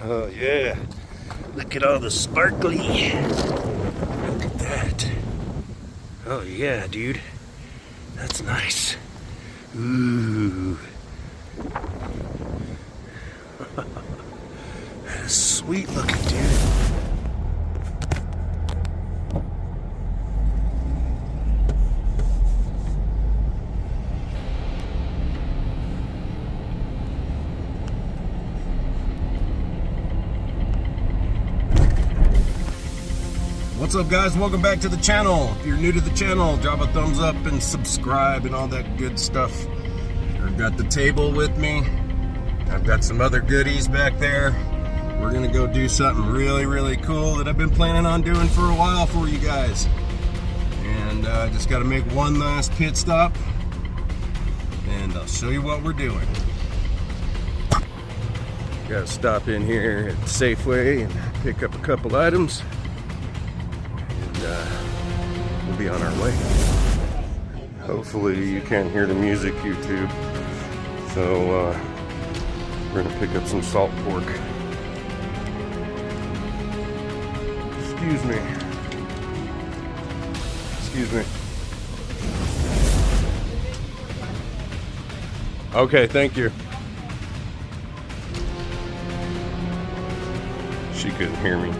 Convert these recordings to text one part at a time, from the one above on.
Oh yeah, look at all the sparkly. Look at that. Oh yeah, dude, that's nice. Ooh. That's sweet looking, dude. What's up, guys? Welcome back to the channel. If you're new to the channel, drop a thumbs up and subscribe and all that good stuff. I've got the table with me. I've got some other goodies back there. We're gonna go do something really cool that I've been planning on doing for a while for you guys. And just gotta make one last pit stop and I'll show you what we're doing. Gotta stop in here at Safeway and pick up a couple items. We'll be on our way. Hopefully you can't hear the music, YouTube. So we're gonna pick up some salt pork. Excuse me. Excuse me. Okay, thank you. She couldn't hear me.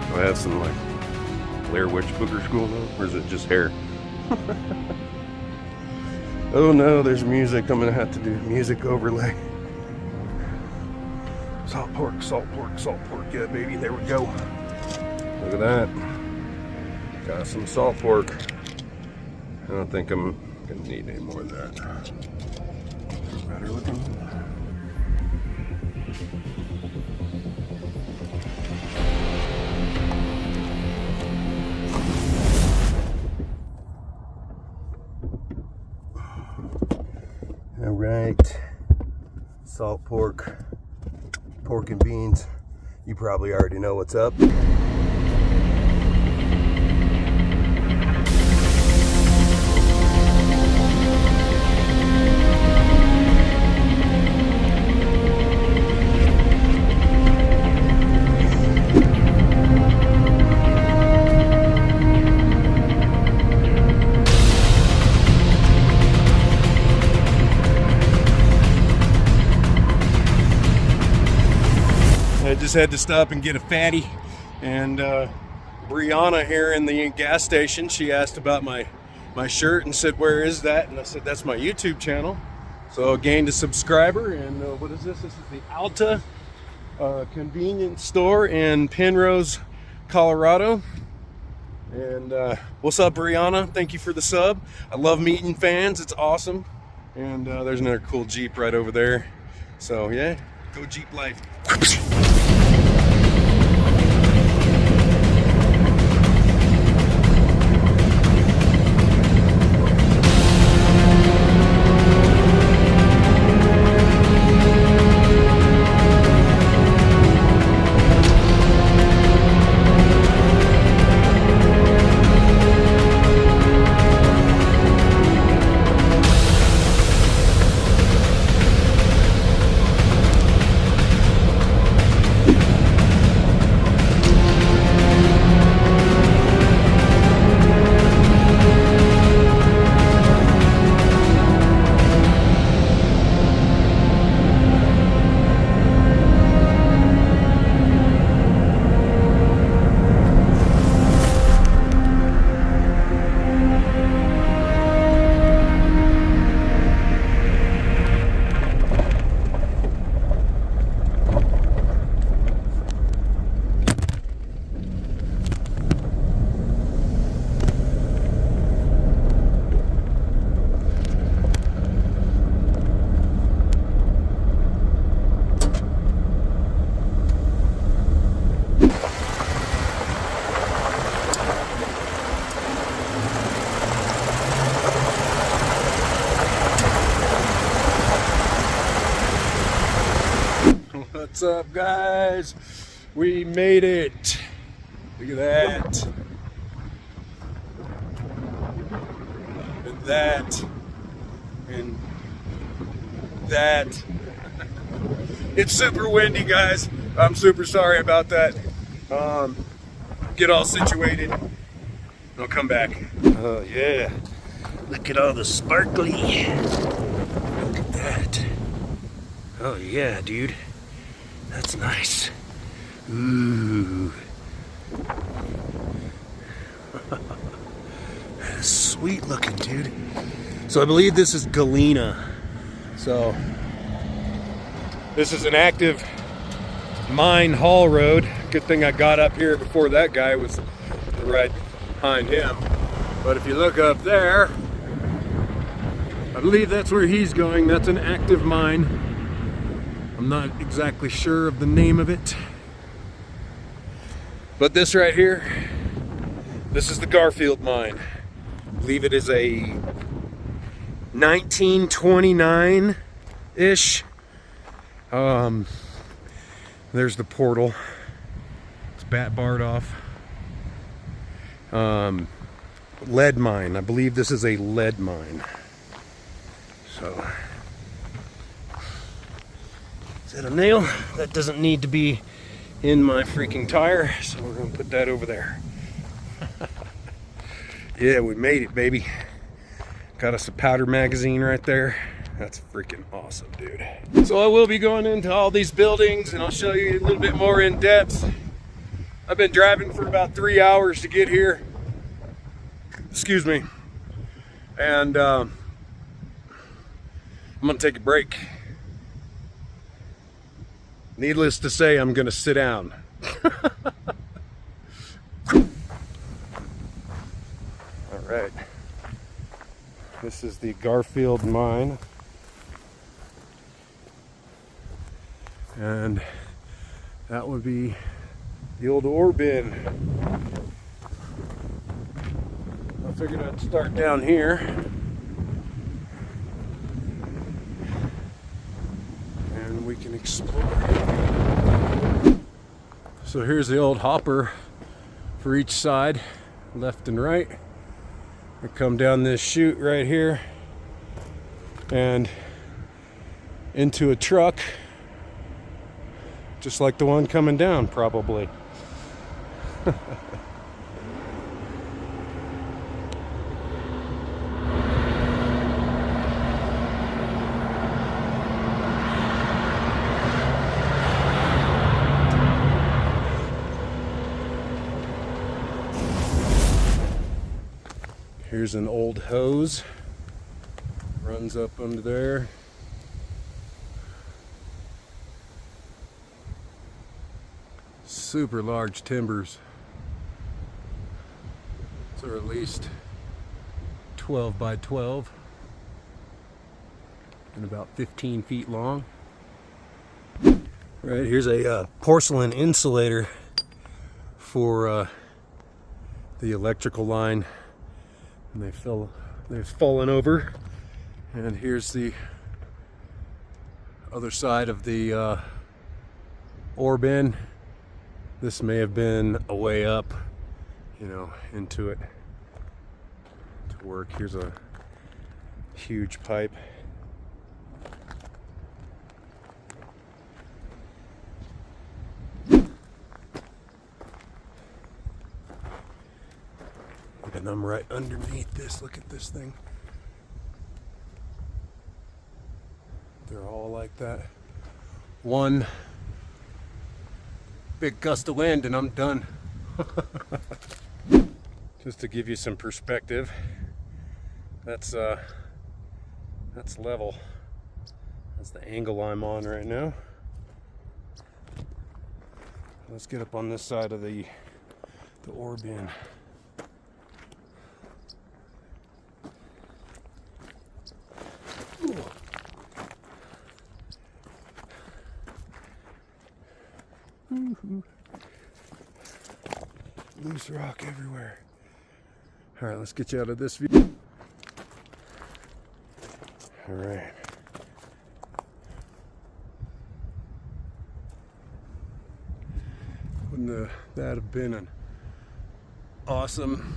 Do I have some like Blair Witch boogers going on, or is it just hair? Oh no, there's music. I'm gonna have to do music overlay. Salt pork, salt pork, salt pork. Yeah, baby, there we go. Look at that. Got some salt pork. I don't think I'm gonna need any more of that. Better looking. All right, salt pork, pork and beans. You probably already know what's up. I just had to stop and get a fatty, and Brianna here in the gas station, she asked about my shirt and said, where is that? And I said, that's my YouTube channel. So I gained a subscriber, and what is this? This is the Alta convenience store in Penrose, Colorado. And what's up, Brianna? Thank you for the sub. I love meeting fans. It's awesome. And there's another cool Jeep right over there. So yeah, go Jeep life. What's up, guys? We made it. Look at that. And that. And that. It's super windy, guys. I'm super sorry about that. Get all situated. I'll come back. Oh yeah. Look at all the sparkly. Look at that. Oh yeah, dude. That's nice. Ooh. That is sweet looking, dude. So I believe this is Galena. So this is an active mine haul road. Good thing I got up here before that guy was right behind him. But if you look up there, I believe that's where he's going. That's an active mine. I'm not exactly sure of the name of it. But this right here, this is the Garfield mine. I believe it is a 1929-ish. There's the portal. It's bat barred off. Lead mine. I believe this is a lead mine. So, is that a nail? That doesn't need to be in my freaking tire, so we're gonna put that over there. Yeah, we made it, baby. Got us a powder magazine right there. That's freaking awesome, dude. So I will be going into all these buildings and I'll show you a little bit more in depth. I've been driving for about 3 hours to get here. Excuse me. And I'm gonna take a break. Needless to say, I'm gonna sit down. All right. This is the Garfield mine. And that would be the old ore bin. I figured I'd start down here. And we can explore. So here's the old hopper for each side, left and right. I come down this chute right here and into a truck, just like the one coming down, probably. Here's an old hose, runs up under there. Super large timbers. So at least 12 by 12 and about 15 feet long. Right, here's a porcelain insulator for the electrical line. And they've fallen over. And here's the other side of the ore bin. This may have been a way up, you know, into it to work. Here's a huge pipe. And I'm right underneath this. Look at this thing. They're all like that. One big gust of wind and I'm done. Just to give you some perspective, that's level. That's the angle I'm on right now. Let's get up on this side of the ore bin. Loose rock everywhere. All right, let's get you out of this view. All right. Wouldn't that have been an awesome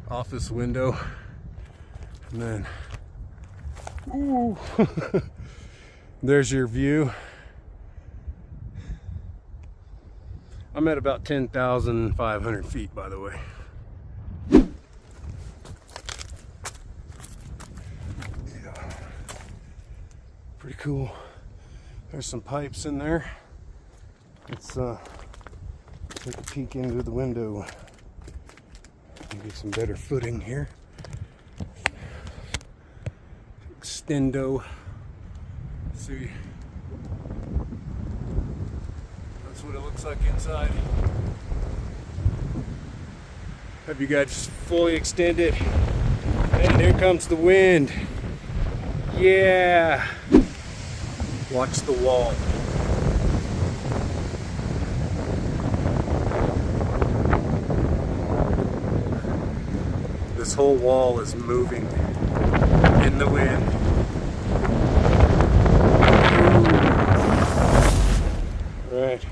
office window? And then, ooh, there's your view. I'm at about 10,500 feet, by the way. Yeah. Pretty cool. There's some pipes in there. Let's take a peek into the window and get some better footing here. Extendo. See, that's what it looks like inside. Have you guys fully extended? And there comes the wind. Yeah. Watch the wall. This whole wall is moving in the wind. All right.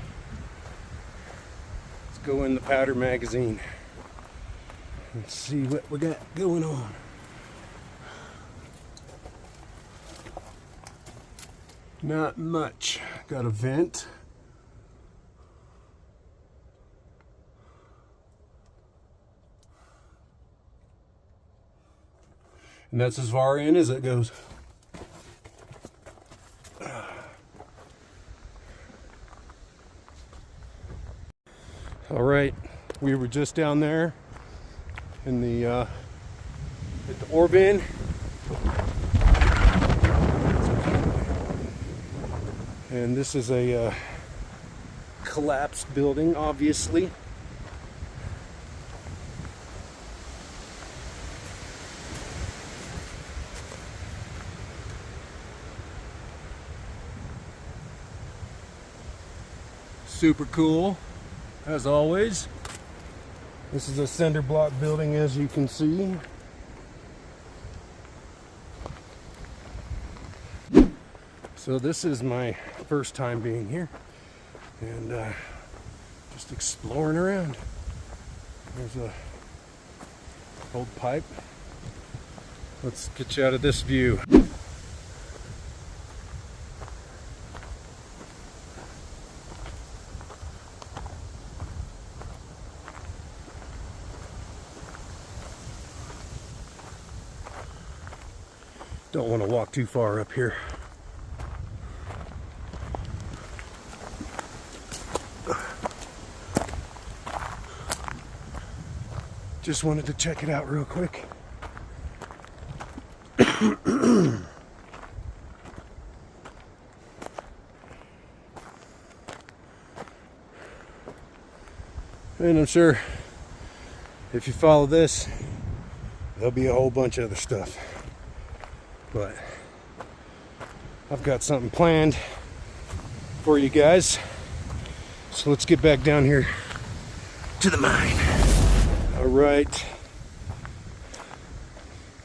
Let's go in the powder magazine. Let's see what we got going on. Not much. Got a vent. And that's as far in as it goes. All right, we were just down there in the at the ore bin. And this is a collapsed building, obviously. Super cool, as always. This is a cinder block building, as you can see. So this is my first time being here, and just exploring around. There's a old pipe. Let's get you out of this view. Don't want to walk too far up here. Just wanted to check it out real quick. And I'm sure if you follow this, there'll be a whole bunch of other stuff. But I've got something planned for you guys. So let's get back down here to the mine. All right.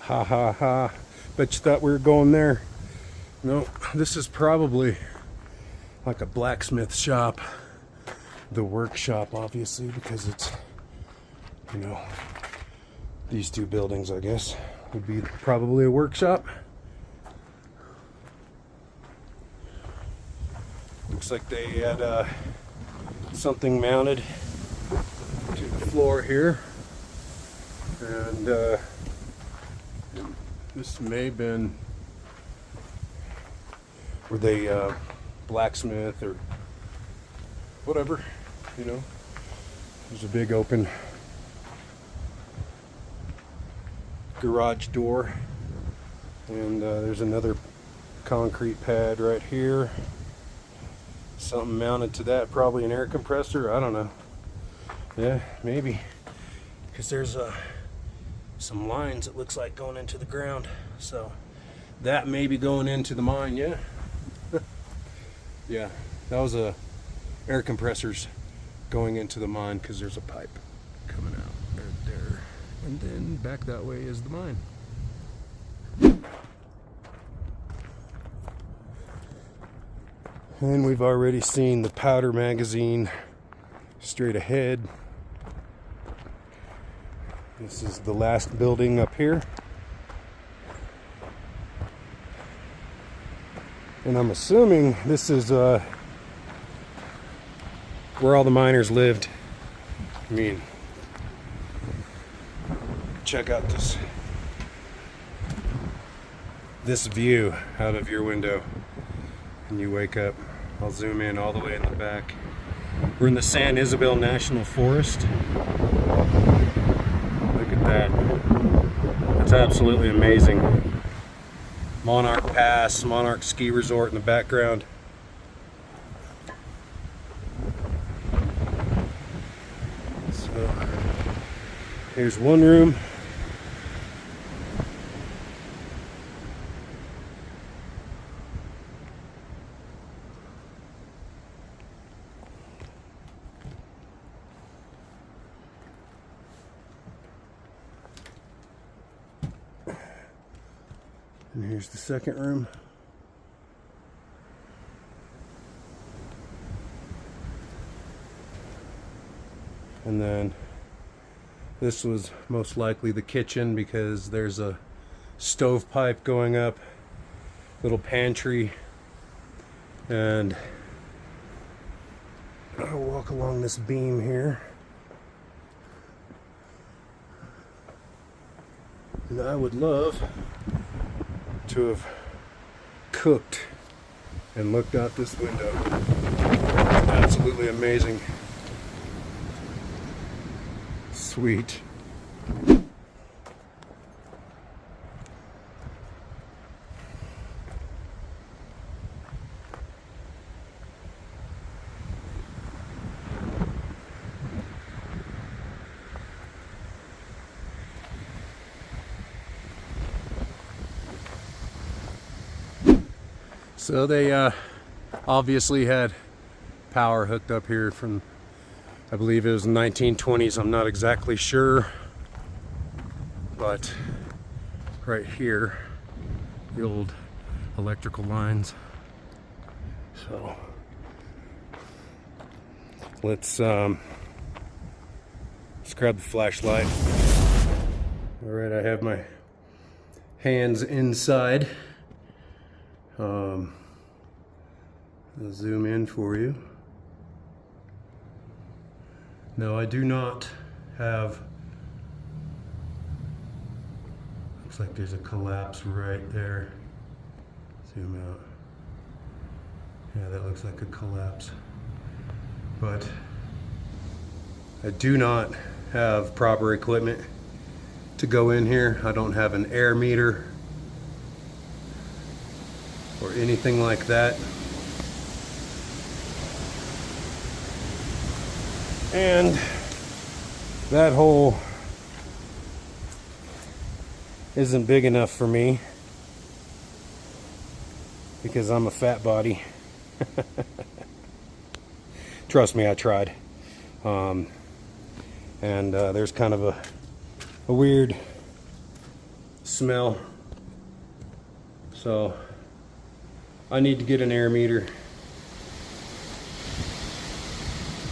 Ha ha ha. Bet you thought we were going there. No, this is probably like a blacksmith shop. The workshop, obviously, because it's, you know, these two buildings, I guess, would be probably a workshop. Looks like they had something mounted to the floor here. And this may have been where they blacksmith or whatever, you know. There's a big open garage door, and there's another concrete pad right here. Something mounted to that, probably an air compressor, I don't know. Yeah, maybe, because there's some lines, it looks like, going into the ground, so that may be going into the mine. Yeah. Yeah, that was a air compressors going into the mine, because there's a pipe coming out right there, and then back that way is the mine. And we've already seen the powder magazine straight ahead. This is the last building up here. And I'm assuming this is where all the miners lived. I mean, check out this view out of your window and you wake up. I'll zoom in all the way in the back. We're in the San Isabel National Forest. Look at that. That's absolutely amazing. Monarch Pass, Monarch Ski Resort in the background. So here's one room. And here's the second room. And then this was most likely the kitchen because there's a stovepipe going up, little pantry, and I'll walk along this beam here. And I would love to have cooked and looked out this window. Absolutely amazing. Sweet. So they obviously had power hooked up here from, I believe it was the 1920s, I'm not exactly sure, but right here, the old electrical lines. So let's grab the flashlight. All right, I have my hands inside. I'll zoom in for you. No, I do not have, looks like there's a collapse right there. Zoom out. Yeah, that looks like a collapse. But I do not have proper equipment to go in here. I don't have an air meter or anything like that. And that hole isn't big enough for me because I'm a fat body. Trust me, I tried. There's kind of a weird smell. So I need to get an air meter.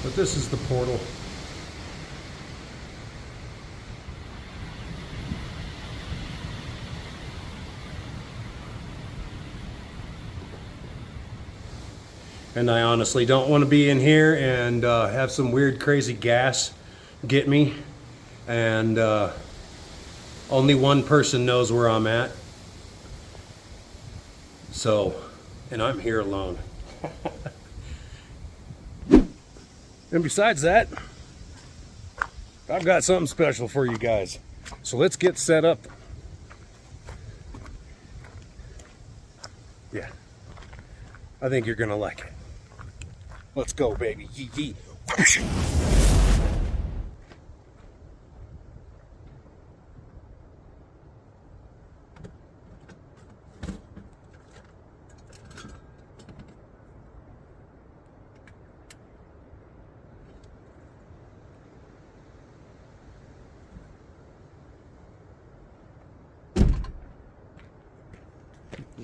But this is the portal. And I honestly don't want to be in here and have some weird crazy gas get me. And only one person knows where I'm at. So, and I'm here alone. And besides that, I've got something special for you guys. So let's get set up. Yeah, I think you're gonna like it. Let's go, baby. Yee yee.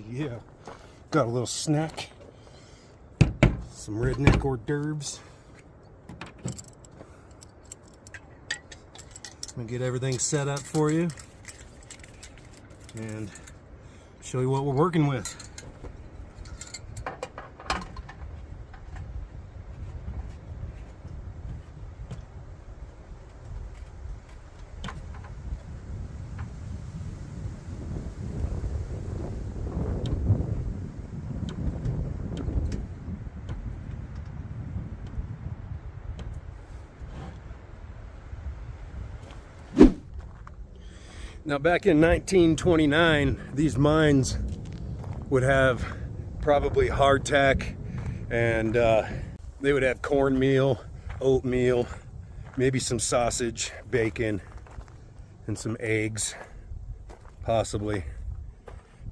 Yeah, got a little snack, some redneck hors d'oeuvres. I'm gonna get everything set up for you and show you what we're working with. Now back in 1929, these mines would have probably hardtack, and they would have cornmeal, oatmeal, maybe some sausage, bacon, and some eggs, possibly.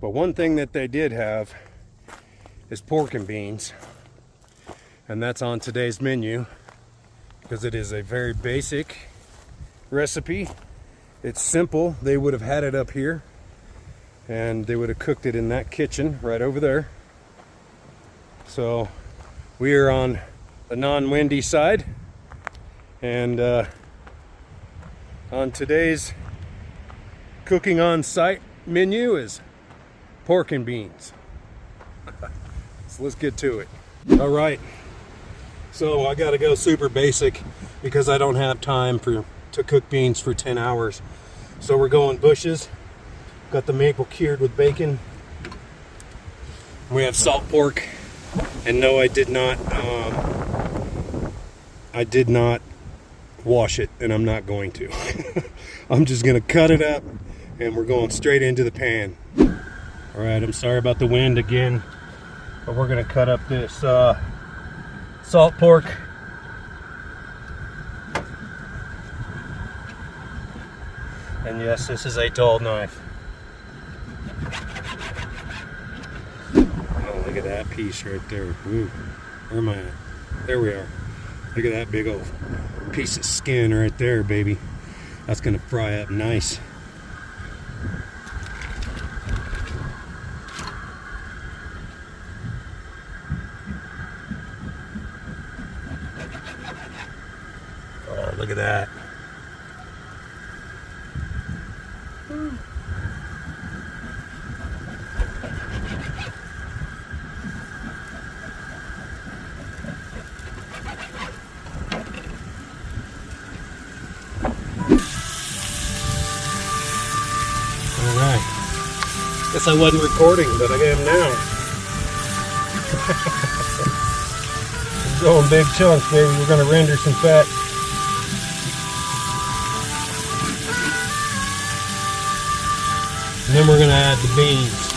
But one thing that they did have is pork and beans, and that's on today's menu because it is a very basic recipe. It's simple. They would have had it up here, and they would have cooked it in that kitchen right over there. So we are on the non-windy side, and on today's cooking on site menu is pork and beans. So let's get to it. All right, so I gotta go super basic because I don't have time to cook beans for 10 hours. So we're going bushes. Got the maple cured with bacon. We have salt pork, and no, I did not wash it, and I'm not going to. I'm just gonna cut it up, and we're going straight into the pan. All right, I'm sorry about the wind again, but we're gonna cut up this salt pork. And yes, this is a dull knife. Oh, look at that piece right there. Ooh, where am I at? There we are. Look at that big old piece of skin right there, baby. That's gonna fry up nice. Oh, look at that. Alright. Guess I wasn't recording, but I am now. We're going big chunks, baby. We're going to render some fat. And then we're going to add the beans.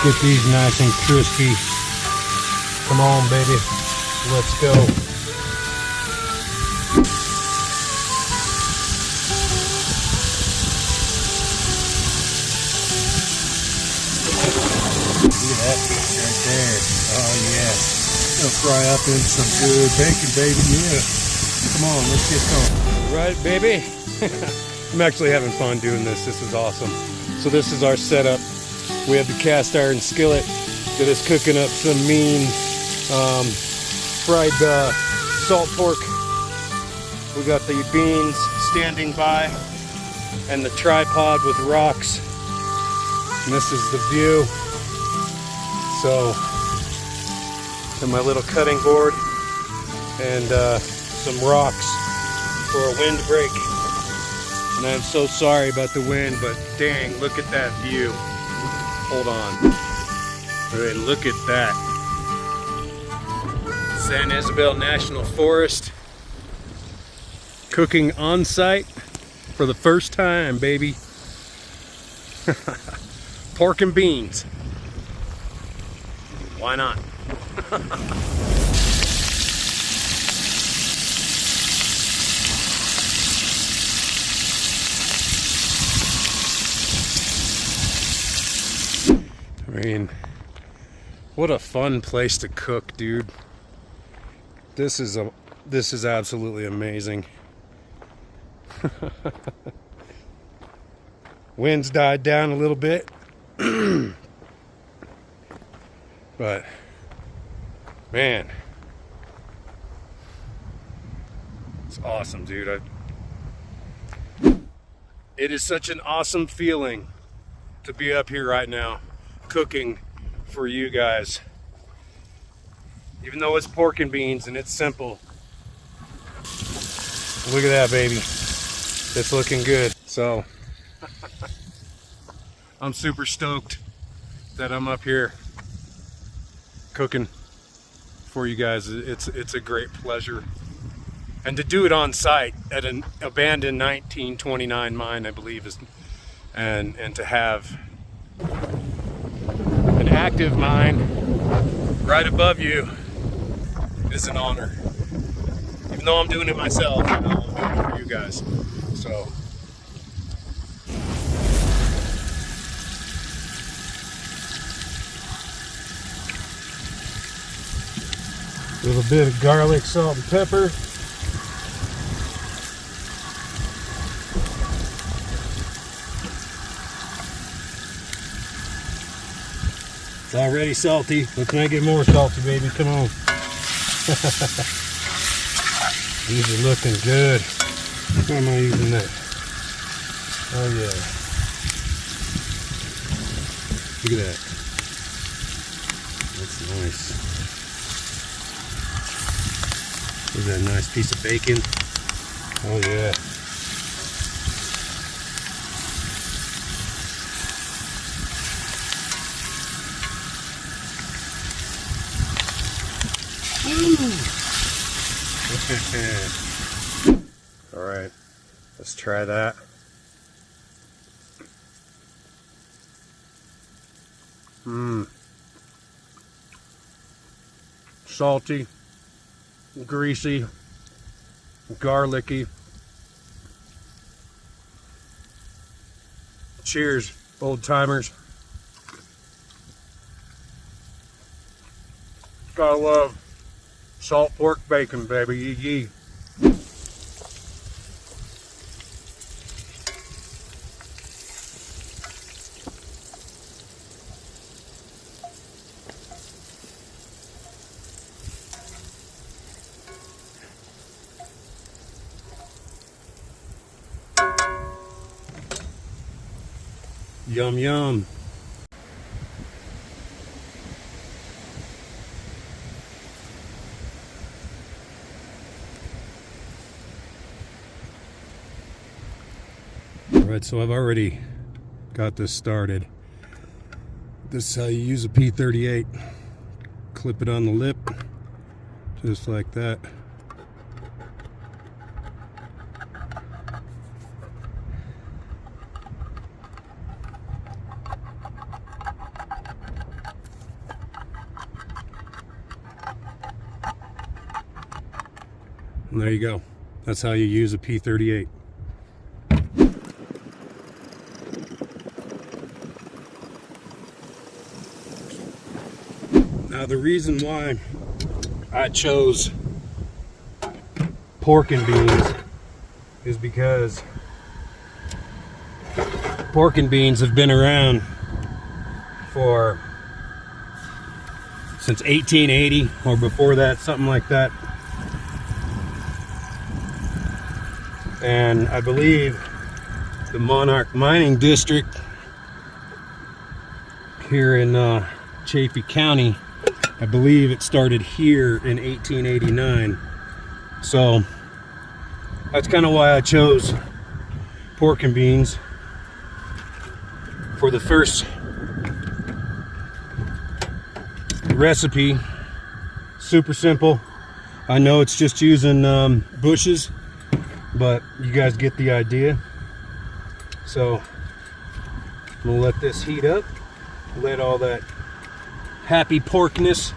Get these nice and crispy. Come on, baby. Let's go. Look at that piece right there. Oh yeah. It'll fry up in some good bacon, baby. Yeah. Come on, let's get going. All right, baby. I'm actually having fun doing this. This is awesome. So this is our setup. We have the cast iron skillet that is cooking up some mean fried salt pork. We got the beans standing by and the tripod with rocks. And this is the view. So, and my little cutting board and some rocks for a windbreak. And I'm so sorry about the wind, but dang, look at that view. Hold on. All right, look at that. San Isabel National Forest. Cooking on site for the first time, baby. Pork and beans. Why not? I mean, what a fun place to cook, dude. This is absolutely amazing. Wind's died down a little bit. But man, it's awesome, dude. It is such an awesome feeling to be up here right now cooking for you guys. Even though it's pork and beans and it's simple. Look at that, baby. It's looking good. So I'm super stoked that I'm up here cooking for you guys. It's a great pleasure. And to do it on site at an abandoned 1929 mine, I believe, is, and to have an active mine right above you is an honor. Even though I'm doing it myself, you know, I'm doing it for you guys. So. A little bit of garlic, salt, and pepper. It's already salty, but can I get more salty, baby? Come on. These are looking good. Why am I using that? Oh yeah. Look at that. That's nice. Look at that nice piece of bacon. Oh yeah. All right, let's try that. Salty, greasy, garlicky. Cheers, old timers. Gotta love salt pork bacon, baby. Yee yee. Yum yum. Alright, so I've already got this started. This is how you use a P38. Clip it on the lip, just like that. And there you go. That's how you use a P38. Now the reason why I chose pork and beans is because pork and beans have been around since 1880 or before that, something like that. And I believe the Monarch Mining District here in Chaffee County, I believe it started here in 1889. So that's kind of why I chose pork and beans for the first recipe. Super simple. I know it's just using bushes, but you guys get the idea. So I'm gonna let this heat up, let all that happy porkness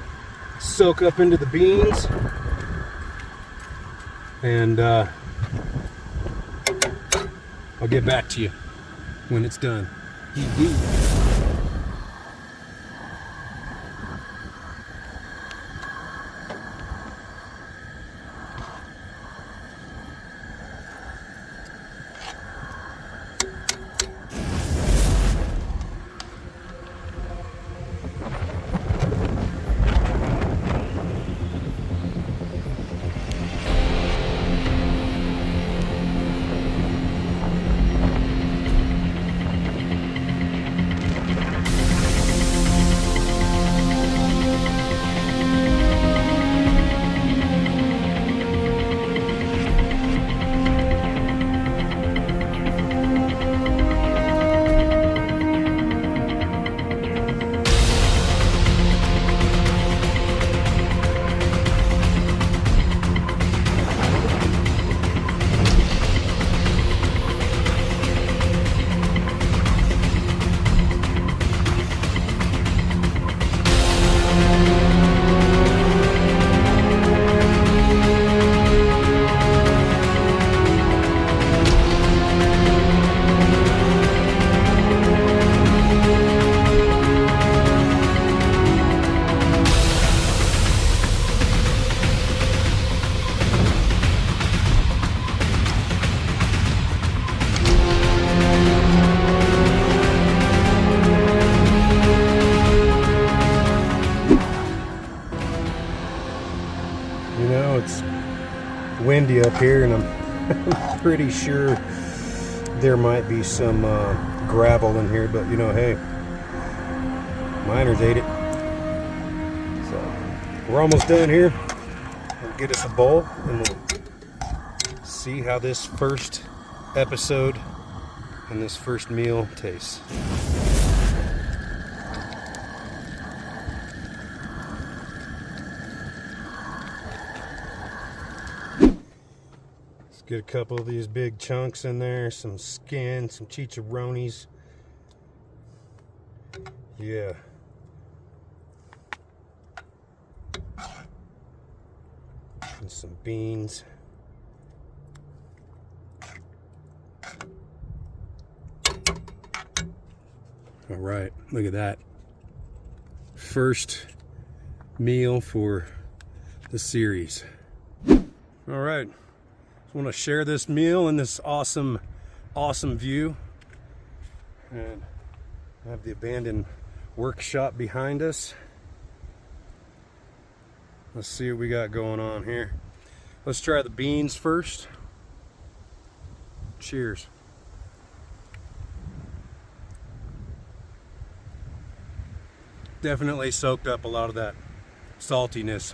soak up into the beans, and I'll get back to you when it's done. windy up here, and I'm pretty sure there might be some gravel in here, but you know, hey, miners ate it. So we're almost done here. We'll get us a bowl and we'll see how this first episode and this first meal tastes. Let's get a couple of these big chunks in there, some skin, some chicharrones. Yeah. And some beans. All right, look at that. First meal for the series. All right, just want to share this meal and this awesome view. And I have the abandoned workshop behind us. Let's see what we got going on here. Let's try the beans first. Cheers. Definitely soaked up a lot of that saltiness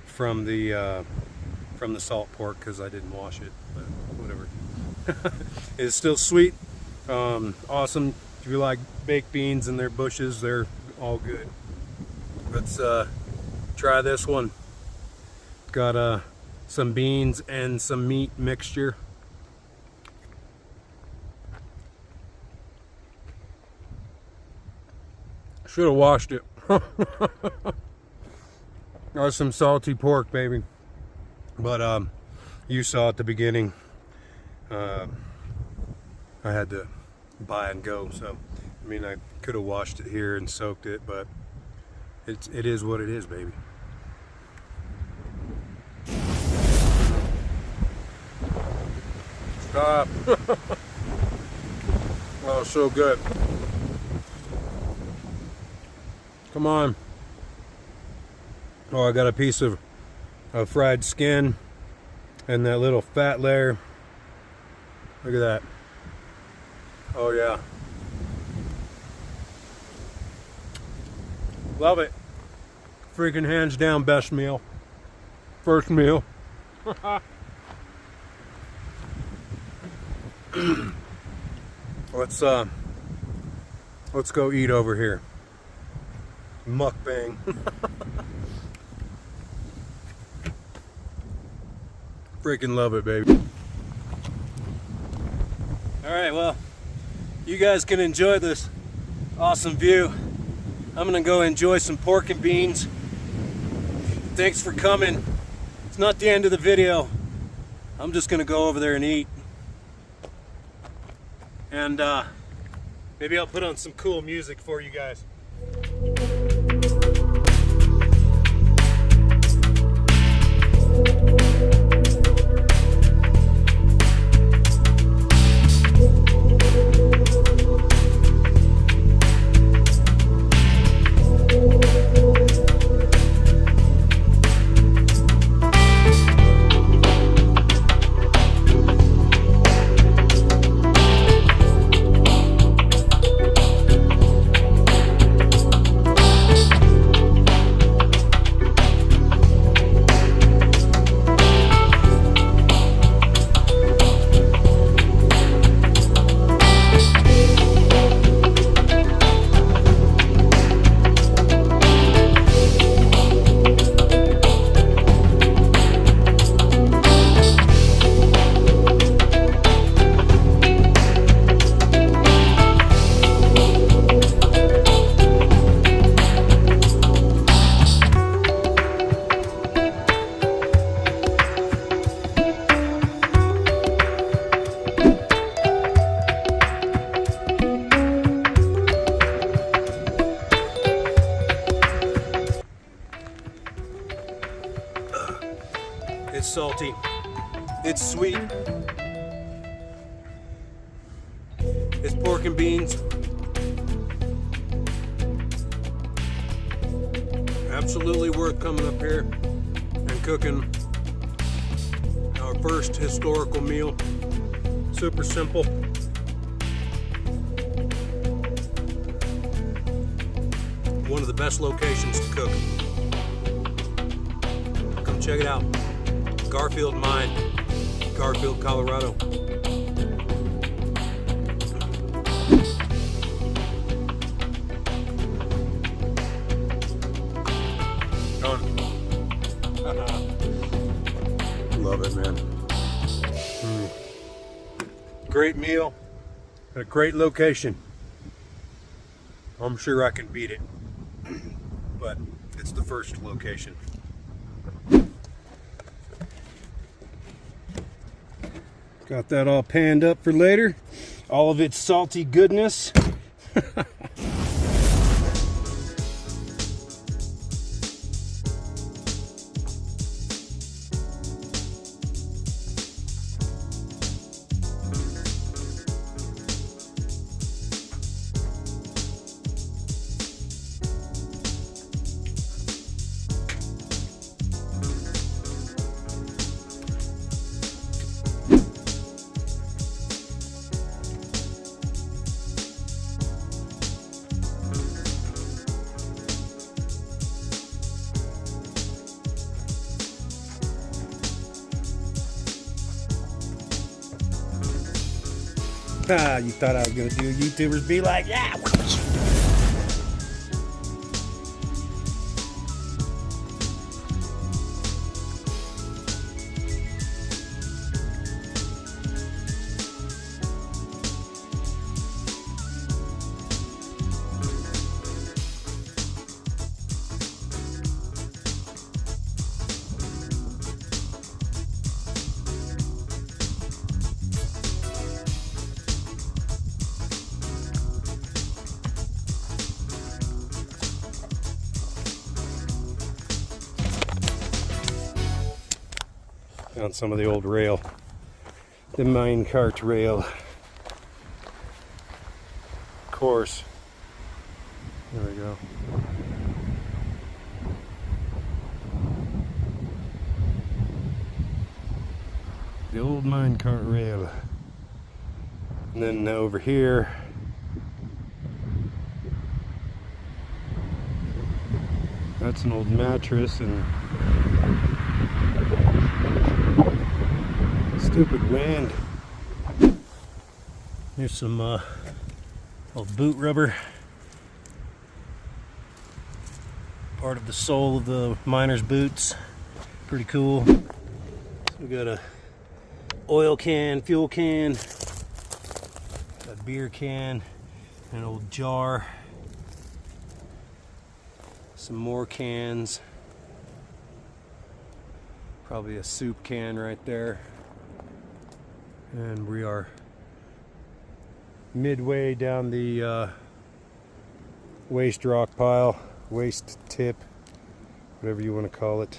from the salt pork because I didn't wash it, but whatever. It's still sweet. Awesome. If you like baked beans and their bushes, they're all good. Let's try this one. Got some beans and some meat mixture. Should have washed it. That's some salty pork, baby. But you saw at the beginning, I had to buy and go. So, I mean, I could have washed it here and soaked it, but it is what it is, baby. Stop. Oh, so good. Come on. Oh, I got a piece of fried skin and that little fat layer. Look at that. Oh yeah. Love it. Freaking hands down best meal. First meal. Let's go eat over here. Mukbang. Freaking love it, baby. All right, well, you guys can enjoy this awesome view. I'm gonna go enjoy some pork and beans. Thanks for coming. It's not the end of the video. I'm just gonna go over there and eat. And maybe I'll put on some cool music for you guys. It's salty. It's sweet. It's pork and beans. Absolutely worth coming up here and cooking our first historical meal. Super simple. One of the best locations to cook. Come check it out. Garfield Mine, Garfield, Colorado. Love it, man. Great meal at a great location. I'm sure I can beat it, but it's the first location. Got that all panned up for later. All of its salty goodness. Ah, you thought I was gonna do YouTubers be like, yeah. On some of the old rail, the mine cart rail. Of course. There we go. The old mine cart rail. And then over here, that's an old mattress and stupid wind. Here's some old boot rubber. Part of the sole of the miner's boots. Pretty cool. So we got a oil can, fuel can, a beer can, an old jar, some more cans, probably a soup can right there. And we are midway down the waste rock pile, waste tip, whatever you want to call it.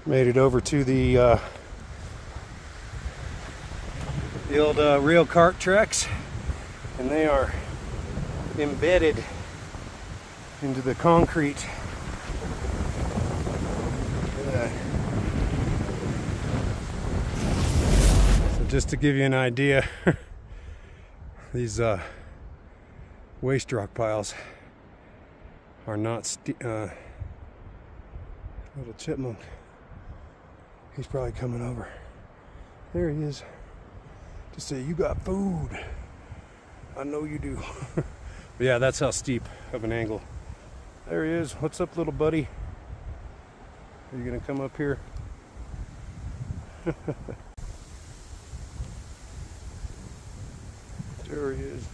Made it over to the old rail cart tracks, and they are embedded into the concrete. Just to give you an idea, these waste rock piles are not little chipmunk. He's probably coming over. There he is. To say, you got food. I know you do. But yeah, that's how steep of an angle. There he is. What's up, little buddy? Are you gonna come up here? There he is.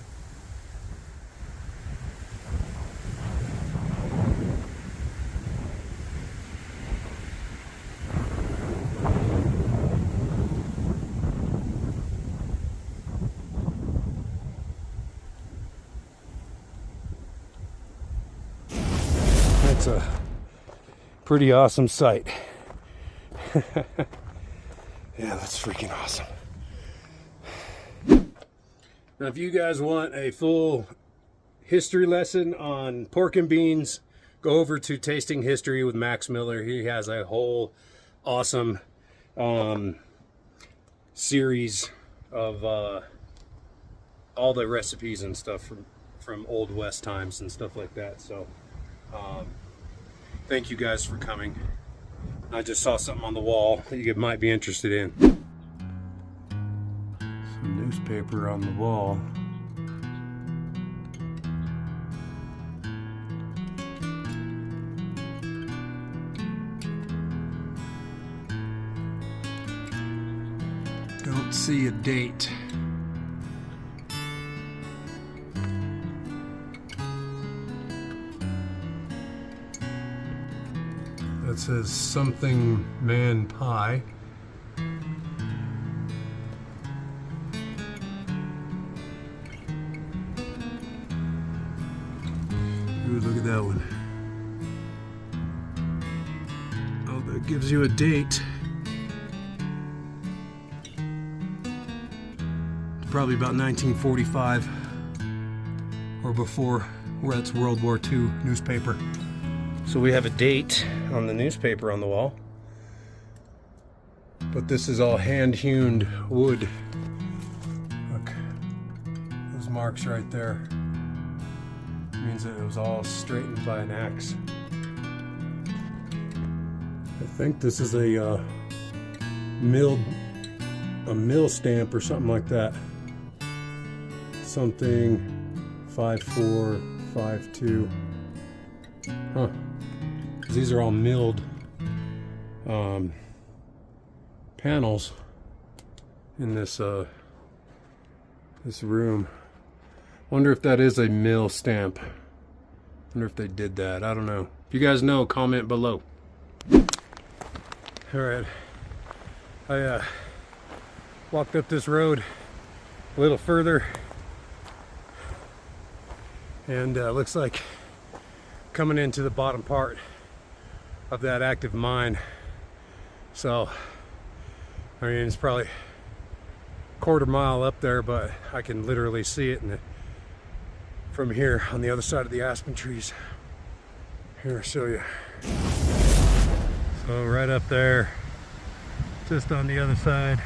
That's a pretty awesome sight. Yeah, that's freaking awesome. Now, if you guys want a full history lesson on pork and beans, go over to Tasting History with Max Miller. He has a whole awesome series of all the recipes and stuff from Old West times and stuff like that. So thank you guys for coming. I just saw something on the wall that you might be interested in. Some newspaper on the wall. Don't see a date. That says something man pie. Ooh, look at that one. Oh, that gives you a date. It's probably about 1945 or before. That's World War II newspaper. So we have a date on the newspaper on the wall. But this is all hand-hewn wood. Look, those marks right there. It means that it was all straightened by an axe. I think this is a mill stamp or something like that. Something 5452. Huh. These are all milled panels in this this room. Wonder if that is a mill stamp. Wonder if they did that. I don't know. If you guys know, comment below. All right. I walked up this road a little further, and looks like coming into the bottom part of that active mine. So I mean, it's probably a quarter mile up there, but I can literally see it from here on the other side of the aspen trees. Here, I'll show you. So right up there, just on the other side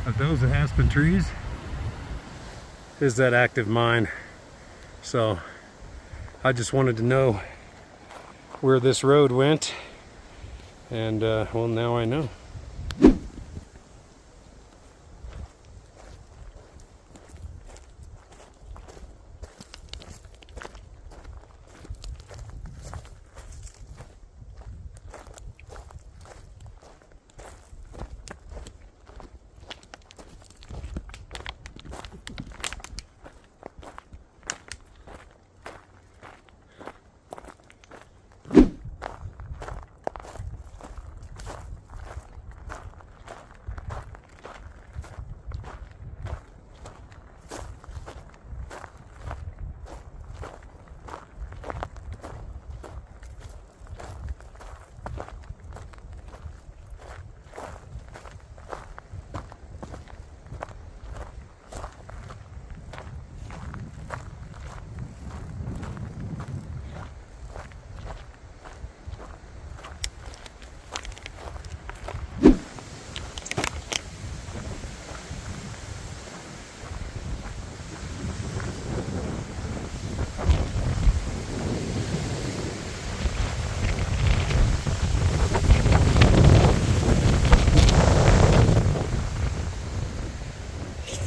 of those aspen trees, is that active mine. So I just wanted to know where this road went, and well, now I know.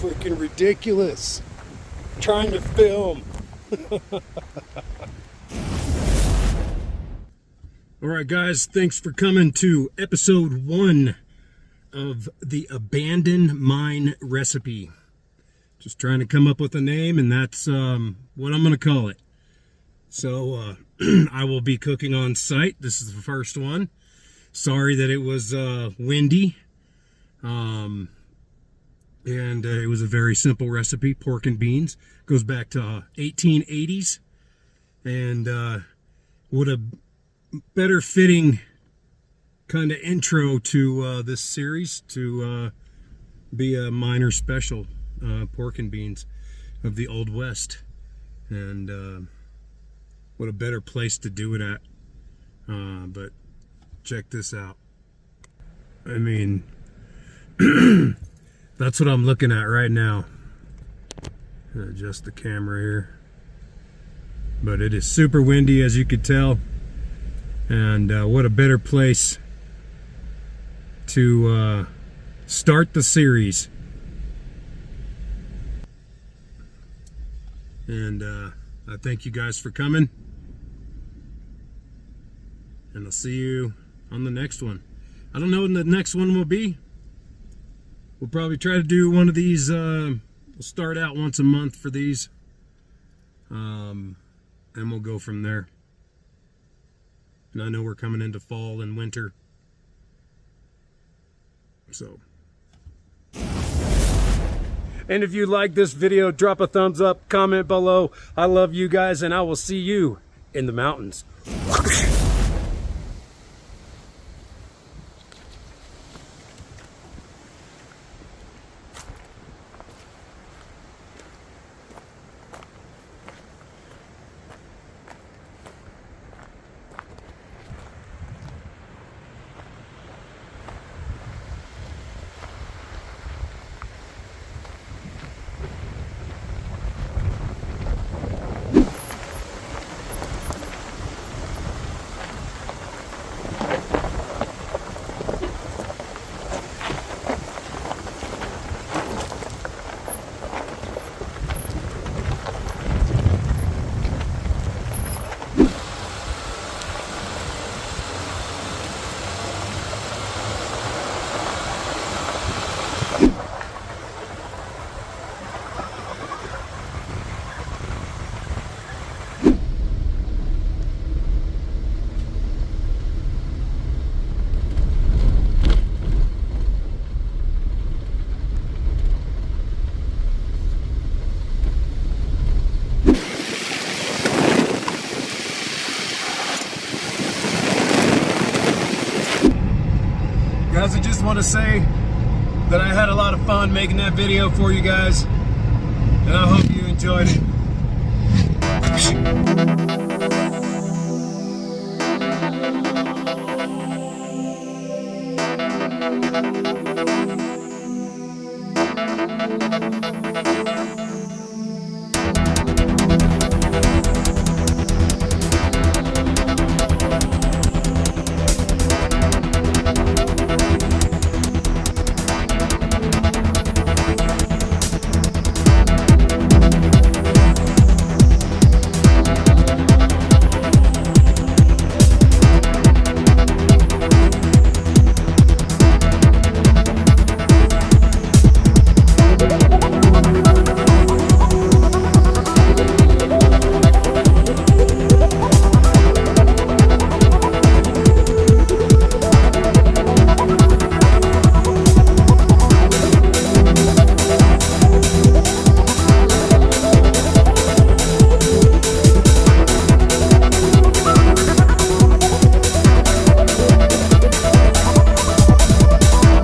Freaking ridiculous. I'm trying to film. Alright guys, thanks for coming to episode 1 of the abandoned mine recipe. Just trying to come up with a name, and that's what I'm going to call it. So I will be cooking on site. This is the first one. Sorry that it was windy. And it was a very simple recipe, pork and beans. Goes back to 1880s, and what a better fitting kind of intro to this series to be a minor special, pork and beans of the Old West. And what a better place to do it at. But check this out. I mean, that's what I'm looking at right now. Adjust the camera here. But it is super windy, as you could tell. And what a better place to start the series. And I thank you guys for coming. And I'll see you on the next one. I don't know when the next one will be. We'll probably try to do one of these. We'll start out once a month for these. And we'll go from there. And I know we're coming into fall and winter. So. And if you like this video, drop a thumbs up, comment below. I love you guys, and I will see you in the mountains. Guys, I just want to say that I had a lot of fun making that video for you guys, and I hope you enjoyed it.